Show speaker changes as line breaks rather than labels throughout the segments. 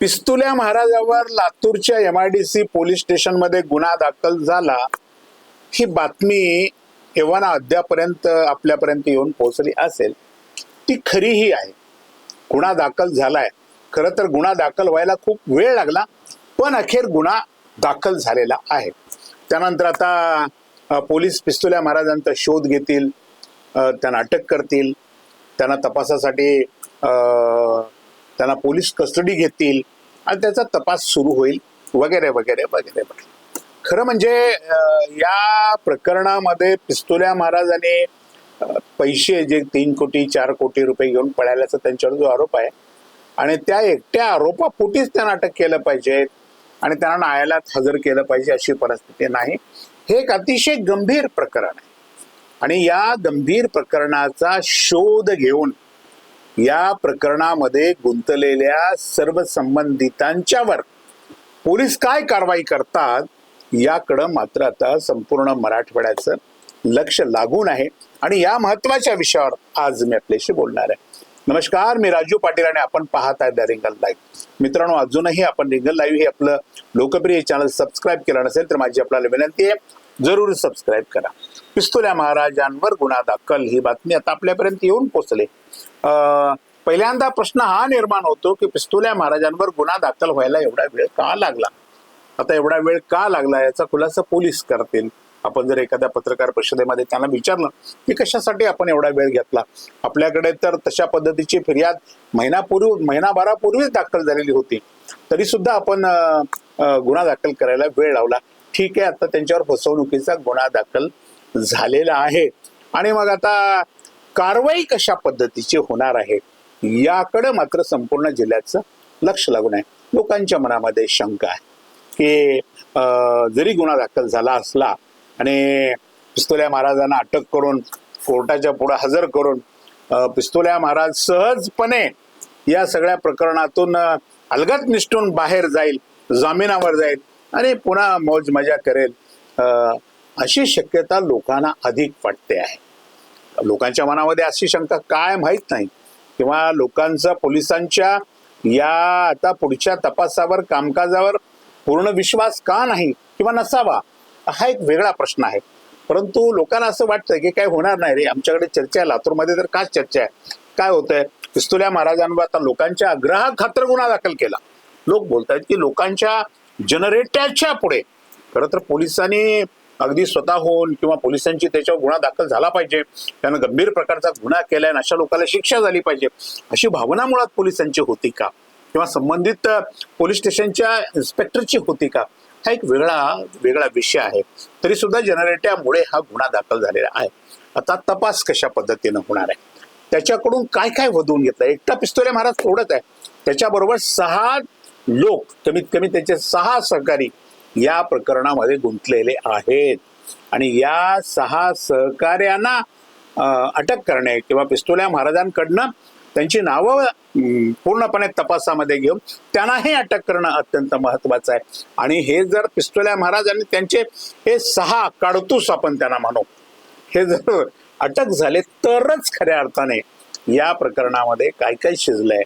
पिस्तुल्या महाराजावर लातूरच्या MIDC police station मध्ये गुन्हा दाखल झाला, ही बातमी एव्हाना अद्यापर्यंत आपल्यापर्यंत येऊन पोहोचली असेल ती खरीही आहे. गुन्हा दाखल झालाय. खरं तर गुन्हा दाखल व्हायला खूप वेळ लागला, पण अखेर गुन्हा दाखल झालेला आहे. त्यानंतर आता पोलीस पिस्तुल्या महाराजांचा शोध घेतील, त्यांना अटक करतील, त्यांना तपासासाठी त्यांना पोलीस कस्टडी घेतील आणि त्याचा तपास सुरू होईल वगैरे वगैरे वगैरे वगैरे. खरं म्हणजे या प्रकरणामध्ये पिस्तुल्या महाराजांनी पैसे जे 3 कोटी 4 कोटी रुपये घेऊन पळाल्याचा त्यांच्यावर जो आरोप आहे आणि त्या एकट्या आरोपापोटीच त्यांना अटक केलं पाहिजे आणि त्यांना न्यायालयात हजर केलं पाहिजे अशी परिस्थिती नाही. हे एक अतिशय गंभीर प्रकरण आहे आणि या गंभीर प्रकरणाचा शोध घेऊन या प्रकरणामध्ये गुंतलेल्या सर्व संबंधितांच्यावर पोलीस काय कारवाई करतात याकडं मात्र आता संपूर्ण मराठवाड्याचं लक्ष लागून आहे आणि या महत्वाच्या विषयावर आज मी आपल्याशी बोलणार आहे. नमस्कार, मी राजू पाटील आणि आपण पाहत आहे द रिंगल लाईव्ह. मित्रांनो, अजूनही आपण रिंगल लाईव्ह हे आपलं लोकप्रिय चॅनल सबस्क्राईब केलं नसेल तर माझी आपल्याला विनंती आहे, जरूर सबस्क्राईब करा. पिस्तुल्या महाराजांवर गुन्हा दाखल ही बातमी आता आपल्यापर्यंत येऊन पोहोचली. पहिल्यांदा प्रश्न हा निर्माण होतो की पिस्तुल्या महाराजांवर गुन्हा दाखल व्हायला एवढा वेळ का लागला. आता एवढा वेळ का लागला याचा खुलासा पोलीस करतील. आपण जर एखाद्या पत्रकार परिषदेमध्ये त्यांना विचारलं की कशासाठी आपण एवढा वेळ घेतला, आपल्याकडे तर तशा पद्धतीची फिर्याद महिनाभरापूर्वीच दाखल झालेली होती, तरी सुद्धा आपण गुन्हा दाखल करायला वेळ लावला. ठीक आहे, आता त्यांच्यावर फसवणुकीचा गुन्हा दाखल झालेला आहे आणि मग आता कारवाई कशा पद्धतीची होणार आहे याकडे मात्र संपूर्ण जिल्ह्याचं लक्ष लागून आहे. लोकांच्या मनामध्ये शंका आहे की जरी गुन्हा दाखल झाला असला आणि पिस्तुल्या महाराजांना अटक करून कोर्टाच्या पुढे हजर करून पिस्तुल्या महाराज सहजपणे या सगळ्या प्रकरणातून अलगद निष्ठून बाहेर जाईल, जामिनावर जाईल आणि पुन्हा मौज मजा करेल, अशी शक्यता लोकांना अधिक वाटते आहे. लोकांच्या मनामध्ये अशी शंका काय माहित नाही किंवा लोकांचा पोलिसांच्या या आता पुढच्या तपासावर कामकाजावर पूर्ण विश्वास का नाही किंवा नसावा हा एक वेगळा प्रश्न आहे. परंतु लोकांना असं वाटतं की काय होणार नाही रे, आमच्याकडे चर्चा आहे, लातूरमध्ये तर काय चर्चा आहे, काय होतंय, पिस्तुल्या महाराजांवर आता लोकांच्या आग्रहाखातर गुन्हा दाखल केला. लोक बोलतायत की लोकांच्या जनरेट्याच्या पुढे खरं तर पोलिसांनी अगदी स्वतःहून किंवा पोलिसांची त्याच्यावर गुन्हा दाखल झाला पाहिजे, त्यानं गंभीर प्रकारचा गुन्हा केलाय आणि अशा लोकांना शिक्षा झाली पाहिजे अशी भावना मुळात पोलिसांची होती का किंवा संबंधित पोलीस स्टेशनच्या इन्स्पेक्टरची होती का, हा एक वेगळा विषय आहे. तरी सुद्धा जनरेट्यामुळे हा गुन्हा दाखल झालेला आहे. आता तपास कशा पद्धतीनं होणार आहे, त्याच्याकडून काय काय वधवून घेतलं. एकटा पिस्तुल्या महाराज थोडंच आहे, त्याच्याबरोबर 6 लोक, कमीत कमी त्याचे 6 सहकारी या प्रकरणामध्ये गुंतलेले आहेत आणि या 6 सहकार्यांना अटक करणे किंवा पिस्तुल्या महाराजांकडनं त्यांची नावं पूर्णपणे तपासामध्ये घेऊन त्यांनाही अटक करणं अत्यंत महत्वाचं आहे. आणि हे जर पिस्तुल्या महाराज आणि त्यांचे हे 6 काडतूस आपण त्यांना म्हणू, हे जर अटक झाले तरच खऱ्या अर्थाने या प्रकरणामध्ये काय काय शिजलंय,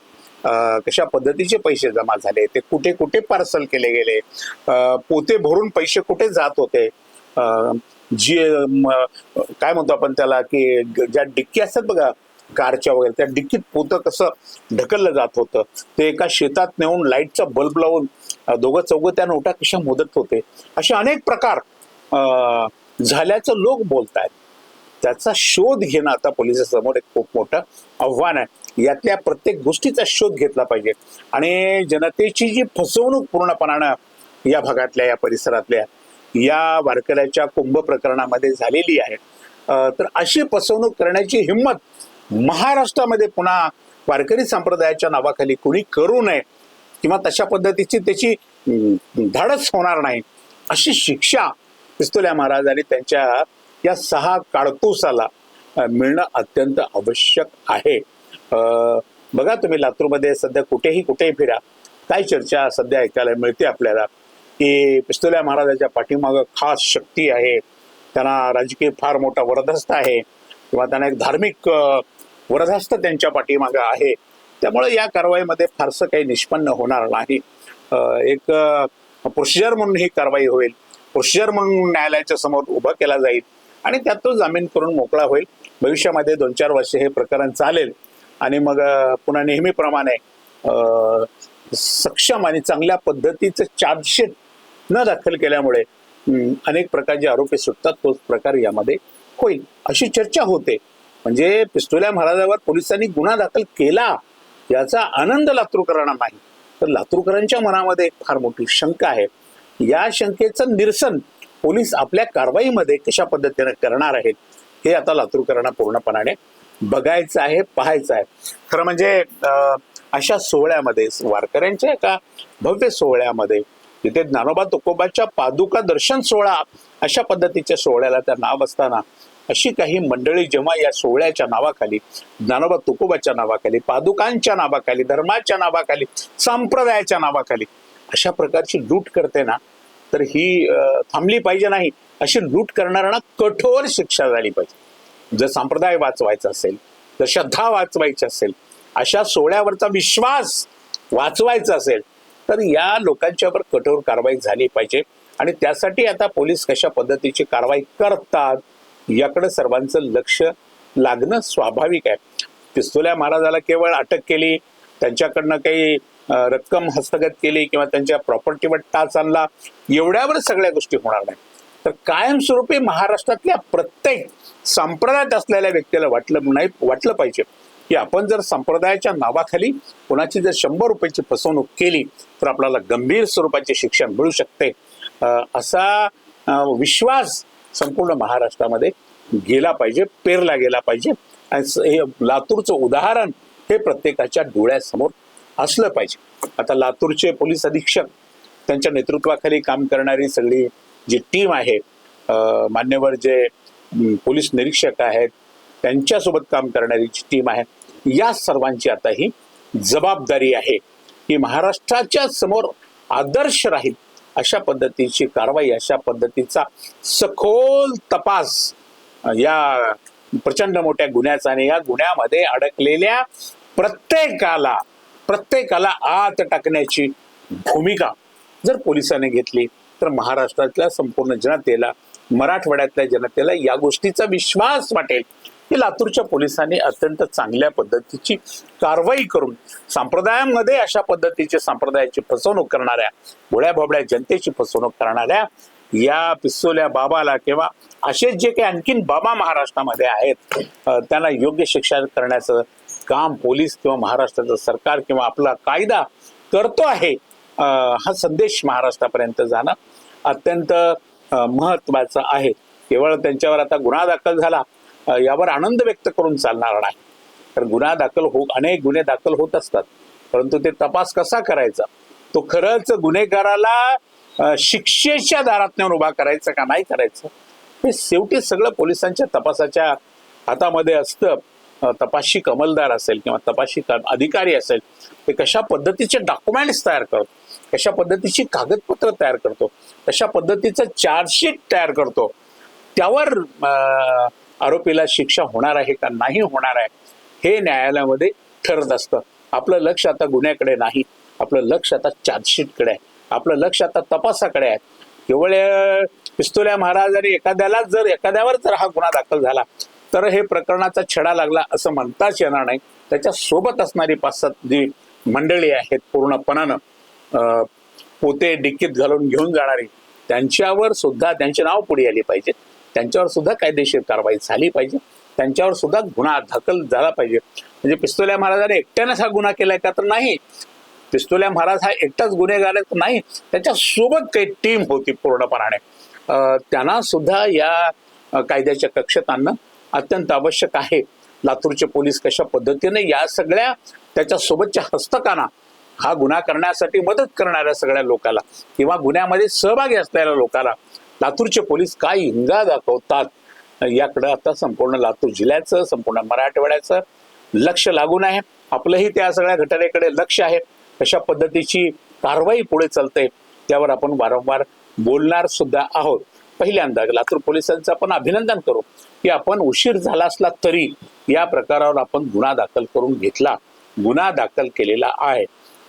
कशा पद्धतीचे पैसे जमा झाले, ते कुठे कुठे पार्सल केले गेले, पोते भरून पैसे कुठे जात होते, जी काय म्हणतो आपण त्याला की ज्या डिक्की असतात बघा कारच्या वगैरे, त्या डिक्कीत पोतं कसं ढकललं जात होतं, ते एका शेतात नेऊन लाईटचा बल्ब लावून 2-4 त्या नोटा कशा मोदत होते, असे अनेक प्रकार झाल्याचं लोक बोलतायत. त्याचा शोध घेणं आता पोलिसांसमोर एक खूप मोठं आव्हान आहे. यातल्या प्रत्येक गोष्टीचा शोध घेतला पाहिजे आणि जनतेची जी फसवणूक पूर्णपणानं या भागातल्या या परिसरातल्या या वारकऱ्याच्या कुंभ प्रकरणामध्ये झालेली आहे, तर अशी फसवणूक करण्याची हिंमत महाराष्ट्रामध्ये पुन्हा वारकरी संप्रदायाच्या नावाखाली कुणी करू नये किंवा तशा पद्धतीची त्याची धाडस होणार नाही अशी शिक्षा पिस्तुल्या महाराज आणि त्यांच्या या 6 काडतूसाला मिळणं अत्यंत आवश्यक आहे. बघा तुम्ही लातूरमध्ये सध्या कुठेही फिरा, काय चर्चा सध्या ऐकायला मिळते आपल्याला की पिस्तुल्या महाराजाच्या पाठीमागं खास शक्ती आहे, त्यांना राजकीय फार मोठा वरदहस्त आहे किंवा त्यांना एक धार्मिक वरदहस्त त्यांच्या पाठीमागं आहे त्यामुळे या कारवाईमध्ये फारसं काही निष्पन्न होणार नाही. एक प्रोसिजर म्हणून ही कारवाई होईल, प्रोसिजर म्हणून न्यायालयाच्या समोर उभं केला जाईल आणि त्यात तो जामीन करून मोकळा होईल. भविष्यामध्ये 2-4 वर्ष हे प्रकरण चालेल आणि मग पुन्हा नेहमीप्रमाणे सक्षम आणि चांगल्या पद्धतीचं चार्जशीट न दाखल केल्यामुळे अनेक प्रकारचे आरोपी सुटतात, तोच प्रकार यामध्ये होईल अशी चर्चा होते. म्हणजे पिस्तुल्या महाराजावर पोलिसांनी गुन्हा दाखल केला याचा आनंद लातूरकरांना नाही, तर लातूरकरांच्या मनामध्ये फार मोठी शंका आहे. या शंकेचं निरसन पोलीस आपल्या कारवाईमध्ये कशा पद्धतीने करणार आहेत हे आता लातूरकरांना पूर्णपणाने बघायचं आहे, पाहायचं आहे. खरं म्हणजे अशा सोहळ्यामध्ये, वारकऱ्यांच्या एका भव्य सोहळ्यामध्ये, तिथे ज्ञानोबा तुकोबाच्या पादुका दर्शन सोहळा अशा पद्धतीच्या सोहळ्याला त्या नाव असताना अशी काही मंडळी जेव्हा या सोहळ्याच्या नावाखाली, ज्ञानोबा तुकोबाच्या नावाखाली, पादुकांच्या नावाखाली, धर्माच्या नावाखाली, संप्रदायाच्या नावाखाली अशा प्रकारची लूट करते ना, तर ही थांबली पाहिजे. नाही, अशी लूट करणाऱ्यांना कठोर शिक्षा झाली पाहिजे. जर संप्रदाय वाचवायचा असेल, जर श्रद्धा वाचवायची असेल, अशा सोहळ्यावरचा विश्वास वाचवायचा असेल, तर या लोकांच्यावर कठोर कारवाई झाली पाहिजे. आणि त्यासाठी आता पोलीस कशा पद्धतीची कारवाई करतात याकडे सर्वांचं लक्ष लागणं स्वाभाविक आहे. पिस्तुल्या महाराजाला केवळ अटक केली, त्यांच्याकडनं काही रक्कम हस्तगत केली किंवा त्यांच्या प्रॉपर्टीवर टाच आणला, एवढ्यावर सगळ्या गोष्टी होणार नाही. तर कायमस्वरूपी महाराष्ट्रातल्या प्रत्येक संप्रदायात असलेल्या व्यक्तीला वाटलं पाहिजे की आपण जर संप्रदायाच्या नावाखाली कोणाची जर 100 रुपयाची फसवणूक केली तर आपल्याला गंभीर स्वरूपाची शिक्षा मिळू शकते. असा विश्वास संपूर्ण महाराष्ट्रामध्ये गेला पाहिजे, पेरला गेला पाहिजे. आणि हे लातूरचं उदाहरण हे प्रत्येकाच्या डोळ्यासमोर असलं पाहिजे. आता लातूरचे पोलीस अधीक्षक, त्यांच्या नेतृत्वाखाली काम करणारी सगळी जी टीम आहे, मान्यवर जे पोलीस निरीक्षक आहेत, त्यांच्यासोबत काम करणारी जी टीम आहे, या सर्वांची आता ही जबाबदारी आहे की महाराष्ट्राच्या समोर आदर्श राहील अशा पद्धतीची कारवाई, अशा पद्धतीचा सखोल तपास या प्रचंड मोठ्या गुन्ह्याचा आणि या गुन्ह्यामध्ये अडकलेल्या प्रत्येकाला आत टाकण्याची भूमिका जर पोलिसांनी घेतली तर महाराष्ट्रातल्या संपूर्ण जनतेला, मराठवाड्यातल्या जनतेला या गोष्टीचा विश्वास वाटेल की लातूरच्या पोलिसांनी अत्यंत चांगल्या पद्धतीची कारवाई करून संप्रदायामध्ये अशा पद्धतीची संप्रदायाची फसवणूक करणाऱ्या, भोळ्या भोबळ्या जनतेची फसवणूक करणाऱ्या या पिस्तुल्या बाबाला किंवा असे जे काही आणखीन बाबा महाराष्ट्रामध्ये आहेत त्यांना योग्य शिक्षा करण्याचं काम पोलीस किंवा महाराष्ट्राचं सरकार किंवा आपला कायदा करतो आहे. हा संदेश महाराष्ट्रापर्यंत जाणं अत्यंत महत्वाचं आहे. केवळ त्यांच्यावर आता गुन्हा दाखल झाला यावर आनंद व्यक्त करून चालणार नाही. तर गुन्हा अनेक गुन्हे दाखल होत असतात, परंतु ते तपास कसा करायचा, तो खरंच गुन्हेगाराला शिक्षेच्या दारात नेऊन उभा करायचं का नाही करायचं, हे शेवटी सगळं पोलिसांच्या तपासाच्या हातामध्ये असतं. तपाशी अंमलदार असेल किंवा तपाशी अधिकारी असेल, ते कशा पद्धतीचे डॉक्युमेंट्स तयार करतो, कशा पद्धतीची कागदपत्र तयार करतो, कशा पद्धतीचं चार्जशीट तयार करतो, त्यावर आरोपीला शिक्षा होणार आहे का नाही होणार आहे हे न्यायालयामध्ये ठरत असतं. आपलं लक्ष आता गुन्ह्याकडे नाही, आपलं लक्ष आता चार्जशीटकडे आहे, आपलं लक्ष आता तपासाकडे आहे. केवळ पिस्तुल्या महाराजांनी एखाद्यावर जर हा गुन्हा दाखल झाला तर हे प्रकरणाचा छडा लागला असं म्हणताच येणार नाही. त्याच्या सोबत असणारी 5-7 जी मंडळी आहेत पूर्णपणानं पोते डिक्कीत घालून घेऊन जाणारी, त्यांच्यावर सुद्धा त्यांचे नाव पुढे आले पाहिजे, त्यांच्यावर सुद्धा कायदेशीर कारवाई झाली पाहिजे, त्यांच्यावर सुद्धा गुन्हा दाखल झाला पाहिजे. म्हणजे पिस्तुल्या महाराजांनी एकट्यानेच हा गुन्हा केलाय का तर नाही, पिस्तुल्या महाराज हा एकटाच गुन्हेगार नाही, त्याच्या सोबत काही टीम होती पूर्णपणाने. त्यांना सुद्धा या कायद्याच्या कक्षेत आणणं अत्यंत आवश्यक आहे. लातूरचे पोलीस कशा पद्धतीने या सगळ्या त्याच्या सोबतच्या हस्तकांना, हा गुन्हा करण्यासाठी मदत करणाऱ्या सगळ्या लोकांना किंवा गुन्ह्यामध्ये सहभागी असलेल्या लोकांना लातूरचे पोलीस काय हिंगा दाखवतात याकडे आता संपूर्ण लातूर जिल्ह्याचं, संपूर्ण मराठवाड्याचं लक्ष लागून आहे. आपलंही त्या सगळ्या घटनेकडे लक्ष आहे. कशा पद्धतीची कारवाई पुढे चालते त्यावर आपण वारंवार बोलणार सुद्धा आहोत. पहिल्यांदा लातूर पोलिसांचं आपण अभिनंदन करू की आपण उशीर झाला असला तरी या प्रकारावर आपण गुन्हा दाखल करून घेतला. गुन्हा दाखल केलेला आहे.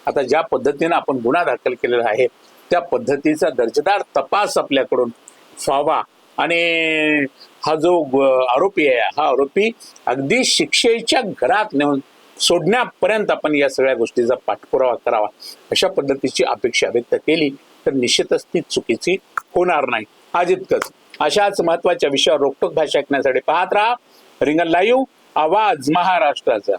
आता ज्या पद्धतीने आपण गुन्हा दाखल केलेला आहे त्या पद्धतीचा दर्जेदार तपास आपल्याकडून व्हावा आणि हा जो आरोपी आहे हा आरोपी अगदी शिक्षेच्या घरात नेऊन सोडण्यापर्यंत आपण या सगळ्या गोष्टीचा पाठपुरावा करावा अशा पद्धतीची अपेक्षा व्यक्त केली तर निश्चितच ती चुकीची होणार नाही. आज इतकंच. अशाच महत्वाच्या विषयावर रोखठोक भाषा ऐकण्यासाठी पाहत राहा रिंगण लाईव्ह, आवाज महाराष्ट्राचा.